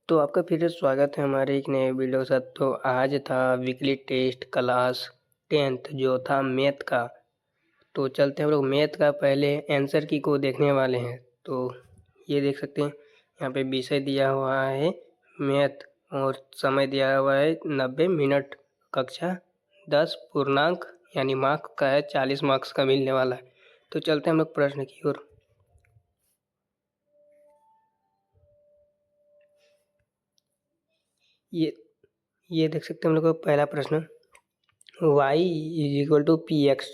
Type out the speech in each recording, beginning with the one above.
तो आपका फिर से स्वागत है हमारे एक नए वीडियो के साथ। तो आज था वीकली टेस्ट क्लास 10th जो था मैथ का। तो चलते हैं हम लोग मैथ का पहले आंसर की को देखने वाले हैं। तो ये देख सकते हैं यहाँ पे विषय दिया हुआ है मैथ और समय दिया हुआ है 90 मिनट। कक्षा 10 पूर्णांक यानी मार्क्स का है, 40 मार्क्स का मिलने वाला है। तो चलते हैं हम लोग प्रश्न की ओर। ये देख सकते हैं हम लोग का पहला प्रश्न, y is equal to p x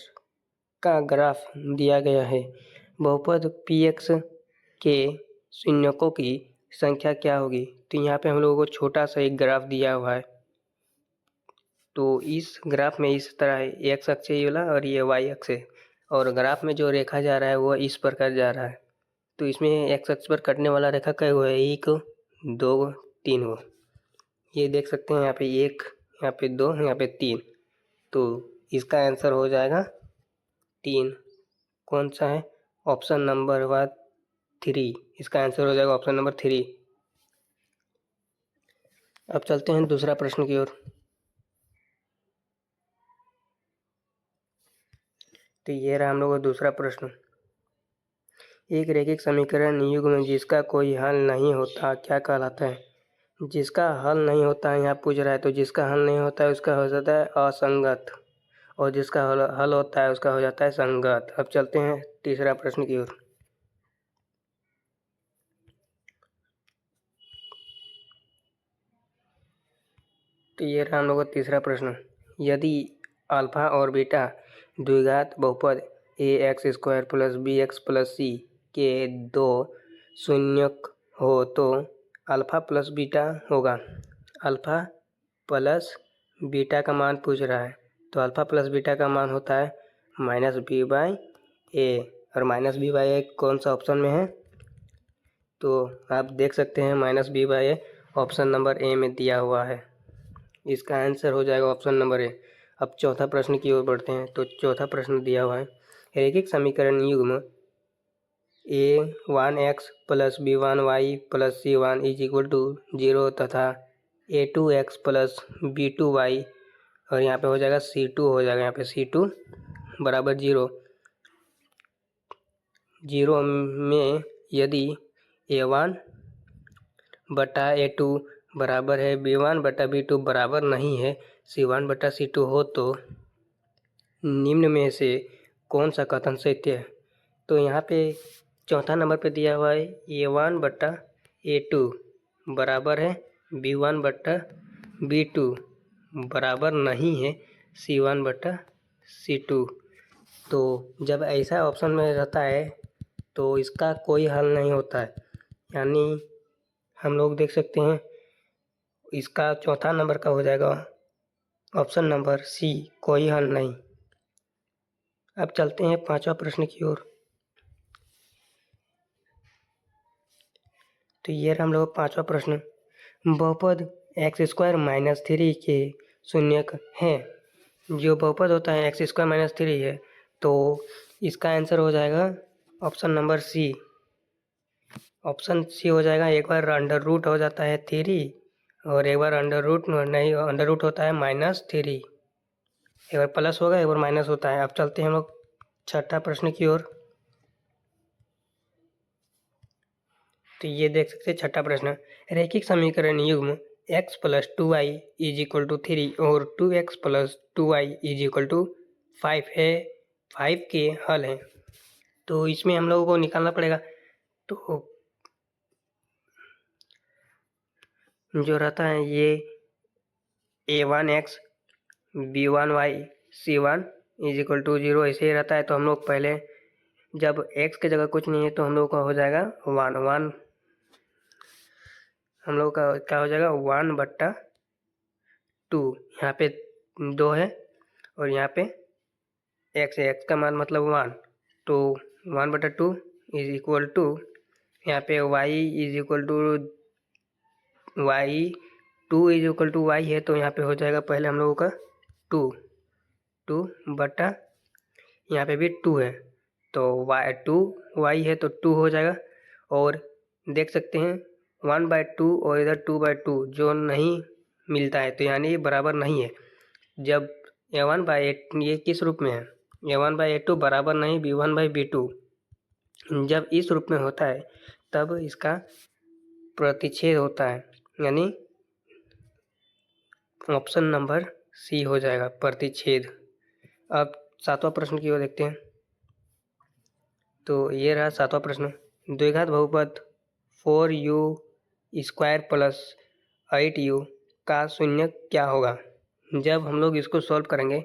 का ग्राफ दिया गया है। बहुपद पी एक्स के शून्यकों की संख्या क्या होगी। तो यहाँ पे हम लोगों को छोटा सा एक ग्राफ दिया हुआ है। तो इस ग्राफ में इस तरह है, एक्स अक्ष ये वाला और ये वाई अक्ष है, और ग्राफ में जो रेखा जा रहा है वो इस प्रकार जा रहा है। तो इसमें एक्स अक्ष पर कटने वाला रेखा क्या हुआ है, 1 2 3 हो। ये देख सकते हैं यहाँ पे 1, यहाँ पे 2, यहाँ पे 3। तो इसका आंसर हो जाएगा 3। कौन सा है, ऑप्शन नंबर 3। इसका आंसर हो जाएगा ऑप्शन नंबर 3। अब चलते हैं दूसरा प्रश्न की ओर। तो ये रहा हम लोगों का दूसरा प्रश्न। एक रैखिक समीकरण युग्म जिसका कोई हल नहीं होता क्या कहलाता है। जिसका हल नहीं होता है यहाँ पूछ रहा है, तो जिसका हल नहीं होता है उसका हो जाता है असंगत, और जिसका हल होता है उसका हो जाता है संगत। अब चलते हैं तीसरा प्रश्न की ओर। तो ये रहा हम लोग का तीसरा प्रश्न। यदि अल्फा और बीटा द्विघात बहुपद a x square plus b x plus c के दो शून्यक हो तो अल्फा प्लस बीटा होगा। अल्फा प्लस बीटा का मान पूछ रहा है, तो अल्फा प्लस बीटा का मान होता है माइनस बी बाई ए, और माइनस बी बाई ए कौन सा ऑप्शन में है, तो आप देख सकते हैं minus b by a option number a में दिया हुआ है। इसका आंसर हो जाएगा ऑप्शन नंबर ए। अब चौथा प्रश्न की ओर बढ़ते हैं। तो चौथा प्रश्न दिया हुआ है, रैखिक समीकरण युग्म a1x plus b1y plus c1 is equal to 0 तथा a2x प्लस b2y, और यहाँ पे हो जाएगा c2 हो जाएगा, यहाँ पे c2 बराबर 0 में यदि a1 बटा a2 बराबर है b1 बटा b2 बराबर नहीं है c1 बटा c2 हो तो निम्न में से कौन सा कथन सत्य है। तो यहाँ पे चौथा नंबर पे दिया हुआ है a1 बटा a2 बराबर है b1 बटा b2 बराबर नहीं है c1 बटा c2। तो जब ऐसा ऑप्शन में रहता है तो इसका कोई हल नहीं होता है, यानी हम लोग देख सकते हैं इसका चौथा नंबर का हो जाएगा ऑप्शन नंबर सी, कोई हल नहीं। अब चलते हैं पांचवा प्रश्न की ओर। तो ये रहा हम लोग पांचवा प्रश्न। बहुपद एक्स स्क्वायर माइनस 3 के शून्यक हैं। जो बहुपद होता है एक्स स्क्वायर माइनस 3 है, तो इसका आंसर हो जाएगा option number C. Option C हो जाएगा। एक बार अंडर रूट हो जाता है 3, और एक बार अंडर रूट नहीं, अंडर रूट होता है -3। एक बार प्लस होगा, एक बार माइनस होता है। अब चलते हैं हम लोग छठा प्रश्न की ओर। तो ये देख सकते हैं छठा प्रश्न, रैखिक समीकरण युग्म x plus 2y is equal to 3 और 2x plus 2y is equal to 5 है, 5 के हल हैं। तो इसमें हम लोगों को निकालना पड़ेगा। तो जो रहता है ये a1x b1y c1 is equal to 0 ऐसे ही रहता है। तो हम लोग पहले जब x की जगह कुछ नहीं है तो हम लोग का हो जाएगा 1 हम लोग का क्या हो जाएगा 1 बट्टा 2। यहाँ पे 2 है और यहाँ पे x है, x का मान मतलब 1, तो 1 बटा 2 इज इक्वल टू यहाँ पे y is equal to y 2 is equal to y है, तो यहाँ पे हो जाएगा पहले हम लोगों का 2 बटा यहाँ पे भी 2 है, तो y 2 y है तो 2 हो जाएगा। और देख सकते हैं 1/2 और इधर 2/2 जो नहीं मिलता है, तो यानी ये बराबर नहीं है। जब a1/8 ये किस रूप में है, a1/a2 बराबर नहीं b1/b2, जब इस रूप में होता है तब इसका प्रतिच्छेद होता है, यानी ऑप्शन नंबर सी हो जाएगा प्रतिच्छेद। अब 7वां प्रश्न की ओर देखते हैं। तो ये रहा 7वां प्रश्न। द्विघात बहुपद 4u² प्लस 8u का शून्य क्या होगा। जब हम लोग इसको सॉल्व करेंगे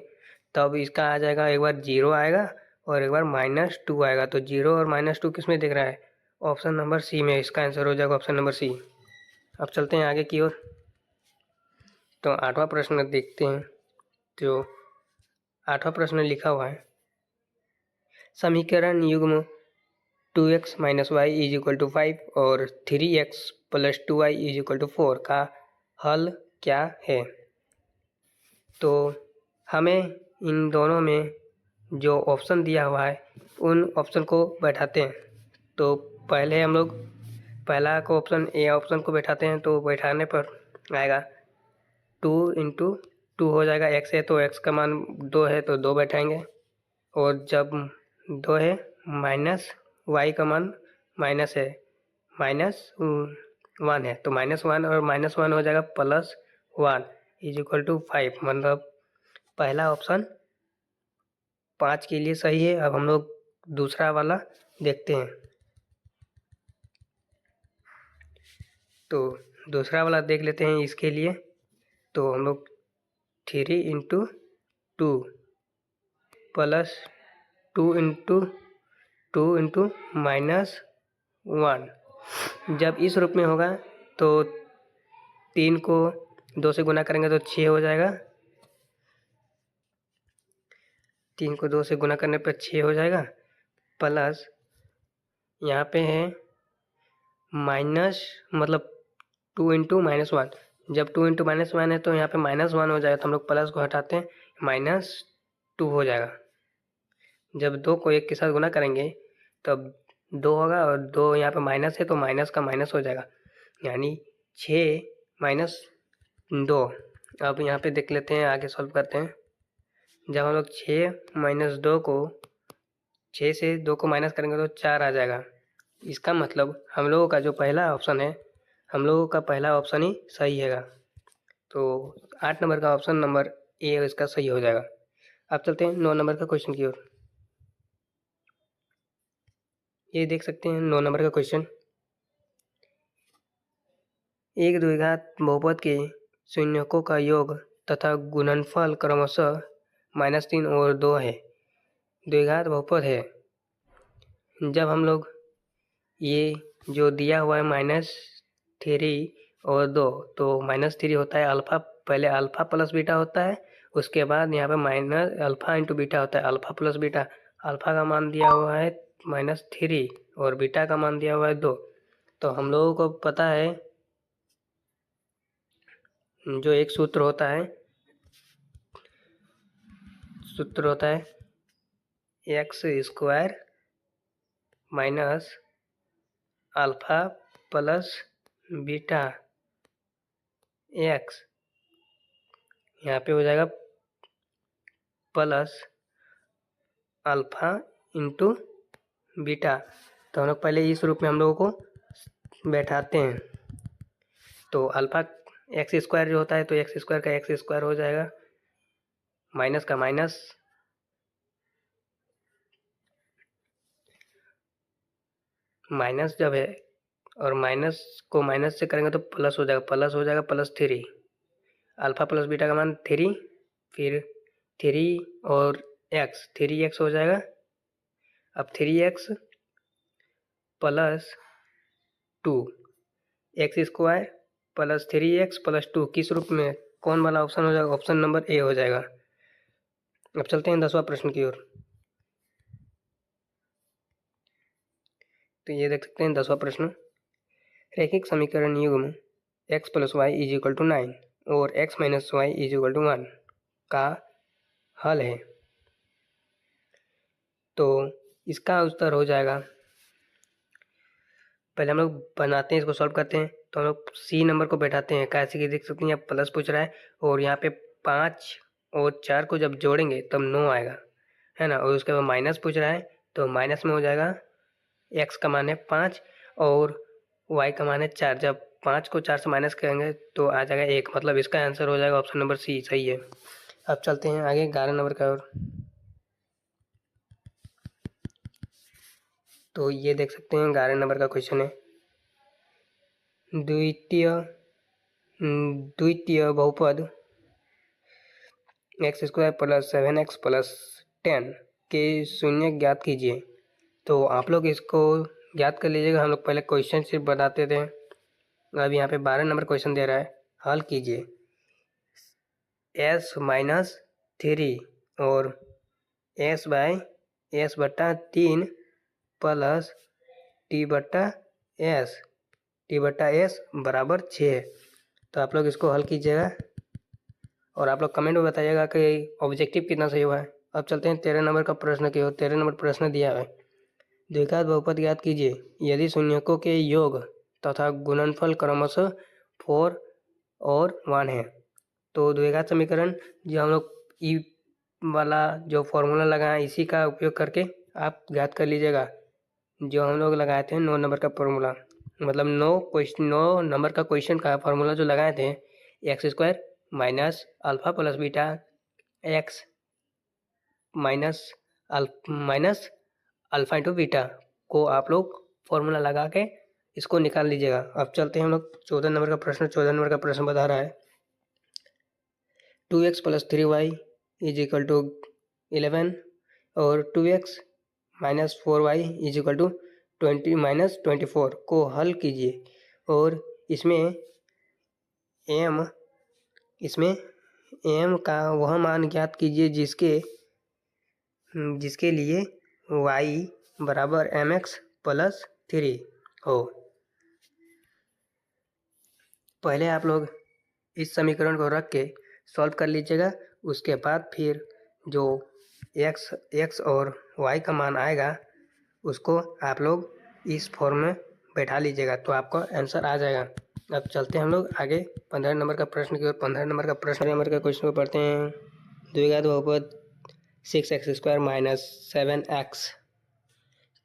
तब इसका आ जाएगा, एक बार 0 आएगा और एक बार -2 आएगा। तो 0 और -2 किस में दिख रहा है, ऑप्शन नंबर सी में। इसका आंसर हो जाएगा ऑप्शन नंबर सी। अब चलते हैं आगे की ओर। तो 8वां प्रश्न देखते हैं। तो 8वां प्रश्न लिखा हुआ है, समीकरण युग्म 2x - y = 5 और 3x + 2y = 4 का हल क्या है। तो हमें इन दोनों में जो ऑप्शन दिया हुआ है उन ऑप्शन को बैठाते हैं। तो पहले हम लोग पहला को ऑप्शन ए ऑप्शन को बैठाते हैं। तो बैठाने पर आएगा 2 × 2 हो जाएगा। x है तो x का मान 2 है तो 2 बैठाएंगे, और जब 2 है माइनस y का मान माइनस है, -1 है तो -1 और -1 हो जाएगा +1 = 5। मतलब पहला ऑप्शन 5 के लिए सही है। अब हम लोग दूसरा वाला देखते हैं। तो दूसरा वाला देख लेते हैं इसके लिए। तो हम लोग 3 × 2 प्लस 2 × 2 × -1 जब इस रूप में होगा तो 3 को 2 से गुना करेंगे तो 6 हो जाएगा। 3 को 2 से गुना करने पर 6 हो जाएगा, प्लस यहाँ पे है माइनस, मतलब 2 × -1। जब 2 × -1 है तो यहाँ पे -1 हो जाएगा, तो हम लोग प्लस को हटाते हैं, -2 हो जाएगा। जब 2 को 1 के साथ गुना करेंगे तब 2 होगा, और 2 यहाँ पे माइनस है तो माइनस का माइनस हो जाएगा, यानी 6 - 2। अब यहाँ पे देख लेते हैं, आगे सॉल्व करते हैं। जब हम लोग 6 - 2 को 6 से 2 को माइनस करेंगे तो 4 आ जाएगा। इसका मतलब हम लोगों का जो पहला ऑप्शन है, हम लोगों का पहला ऑप्शन ही सही है। तो 8 नंबर का ऑप्शन नंबर ए इसका सही हो जाएगा। अब चलते हैं 9 नंबर का क्वेश्चन की ओर। ये देख सकते हैं 9 नंबर का क्वेश्चन। एक द्विघात बहुपद के शून्यकों का योग तथा गुणनफल क्रमशः -3 और 2 है। द्विघात बहुपद है। जब हम लोग ये जो दिया हुआ है -3 और 2, तो -3 होता है अल्फा, पहले अल्फा प्लस बीटा होता है, उसके बाद यहाँ पे माइनस अल्फा इंटू बीटा होता है, अल्फा प्लस बीटा। अल्फा का मान दिया हुआ है -3 और बीटा का मान दिया हुआ है 2। तो हम लोगों को पता है जो एक सूत्र होता है x² minus alpha plus beta x, यहाँ पे हो जाएगा प्लस अल्फा इंटू बीटा। तो हम लोग पहले इस रूप में हम लोगों को बैठाते हैं। तो अल्फा x² जो होता है तो x² का x² हो जाएगा, माइनस का माइनस, माइनस जब है और माइनस को माइनस से करेंगे तो प्लस हो जाएगा, +3। अल्फा प्लस बीटा का मान 3, फिर 3 और x, 3x हो जाएगा। अब 3x + 2, x² + 3x + 2 किस रूप में, कौन वाला ऑप्शन हो जाएगा, ऑप्शन नंबर ए हो जाएगा। अब चलते हैं 10वां प्रश्न की ओर। तो ये देख सकते हैं 10वां प्रश्न। रैखिक समीकरण युग्म x + y = 9 और x - y = 1 का हल है। तो इसका उत्तर हो जाएगा, पहले हम लोग बनाते हैं, इसको सॉल्व करते हैं। तो हम लोग सी नंबर को बैठाते हैं। कैसे कि देख सकते हैं यहाँ प्लस पूछ रहा है और यहाँ पे 5 और 4 को जब जोड़ेंगे तब 9 आएगा, है ना। और उसके बाद माइनस पूछ रहा है तो माइनस में हो जाएगा x का मान है 5 और y का मान है 4। जब 5 को 4 से माइनस करेंगे तो आ जाएगा 1, मतलब इसका आंसर हो जाएगा ऑप्शन नंबर सी, सही है। अब चलते हैं आगे 11 नंबर का ओर। तो ये देख सकते हैं 11 नंबर का क्वेश्चन है। द्वितीय बहुपद x square plus 7x plus 10 के शून्य ज्ञात कीजिए। तो आप लोग इसको ज्ञात कर लीजिएगा। हम लोग पहले क्वेश्चन सिर्फ बताते थे, अब यहाँ पे 12 नंबर क्वेश्चन दे रहा है, हल कीजिए। s माइनस 3 और s बाय s बट्टा 3 प्लस t बट्टा s बराबर 6। तो आप लोग इसको हल कीजिएगा और आप लोग कमेंट में बताइएगा कि ऑब्जेक्टिव कितना सही हुआ है। अब चलते हैं 13 नंबर का प्रश्न की ओर। 13 नंबर प्रश्न दिया है, द्विघात बहुपद ज्ञात कीजिए यदि शून्यकों के योग तथा गुणनफल क्रमशः 4 और 1 है। तो द्विघात समीकरण जो हम लोग ई वाला जो फॉर्मूला लगाए इसी का उपयोग करके आप ज्ञात कर लीजिएगा। जो हम लोग लगाए थे 9 नंबर का फॉर्मूला, मतलब 9 नंबर का क्वेश्चन का फॉर्मूला जो लगाए थे, x square minus alpha plus beta x minus alpha into beta को आप लोग फॉर्मूला लगा के इसको निकाल लीजिएगा। अब चलते हैं हम लोग 14 नंबर का प्रश्न। 14 नंबर का प्रश्न बता रहा है 2x plus 3y is equal to 11 और 2x minus 4y is equal to 20 minus 24 को हल कीजिए और इसमें m का वह मान ज्ञात कीजिए जिसके लिए y बराबर mx प्लस 3 हो। पहले आप लोग इस समीकरण को रख के सॉल्व कर लीजिएगा। उसके बाद फिर जो x और y का मान आएगा उसको आप लोग इस फॉर्म में बैठा लीजिएगा तो आपका आंसर आ जाएगा। अब चलते हैं हम लोग आगे 15 नंबर का प्रश्न की ओर। 15 नंबर का क्वेश्चन को पढ़ते हैं। द्विघात बहुपद 6x स्क्वायर माइनस 7x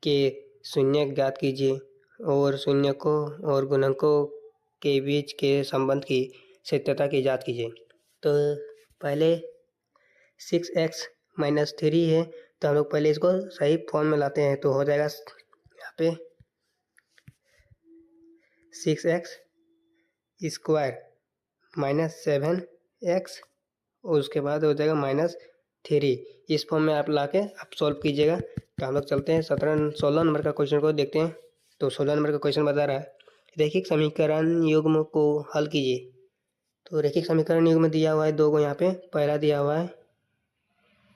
के शून्य ज्ञात कीजिए और शून्यकों और गुणकों के बीच के संबंध की सत्यता की जांच कीजिए। तो पहले 6x माइनस 3 है तो हम लोग पहले इसको सही फॉर्म में लाते हैं तो हो जाएगा यहाँ पे 6x स्क्वायर माइनस 7x और उसके बाद हो जाएगा माइनस 3। इस फॉर्म में आप लाके आप सॉल्व कीजिएगा। तो हम लोग चलते हैं 16 नंबर का क्वेश्चन को देखते हैं। तो 16 नंबर का क्वेश्चन बता रहा है रैखिक समीकरण युग्म को हल कीजिए। तो रैखिक समीकरण युग्म दिया हुआ है 2 को यहाँ पे। पहला दिया हुआ है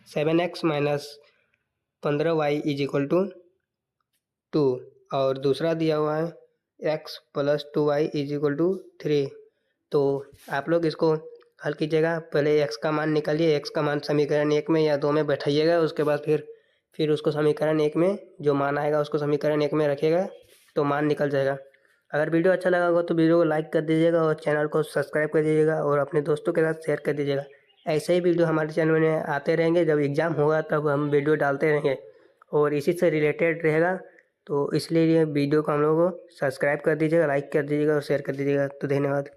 7x minus 15y is equal to 2 और दूसरा दिया हुआ है x plus 2y is equal to 3। तो आप लोग इसको हल कीजिएगा। पहले x का मान निकालिए, x का मान समीकरण 1 में या 2 में बैठाइएगा। उसके बाद फिर उसको समीकरण 1 में जो मान आएगा उसको समीकरण 1 में रखिएगा तो मान निकल जाएगा। अगर वीडियो अच्छा लगा होगा तो वीडियो को लाइक कर दीजिएगा और चैनल को सब्सक्राइब कर दीजिएगा और अपने दोस्तों के साथ शेयर कर दीजिएगा। ऐसे ही वीडियो हमारे चैनल में आते रहेंगे। जब एग्ज़ाम होगा तब हम वीडियो डालते रहेंगे और इसी से रिलेटेड रहेगा। तो इसलिए ये वीडियो को हम लोग को सब्सक्राइब कर दीजिएगा, लाइक कर दीजिएगा और शेयर कर दीजिएगा। तो धन्यवाद।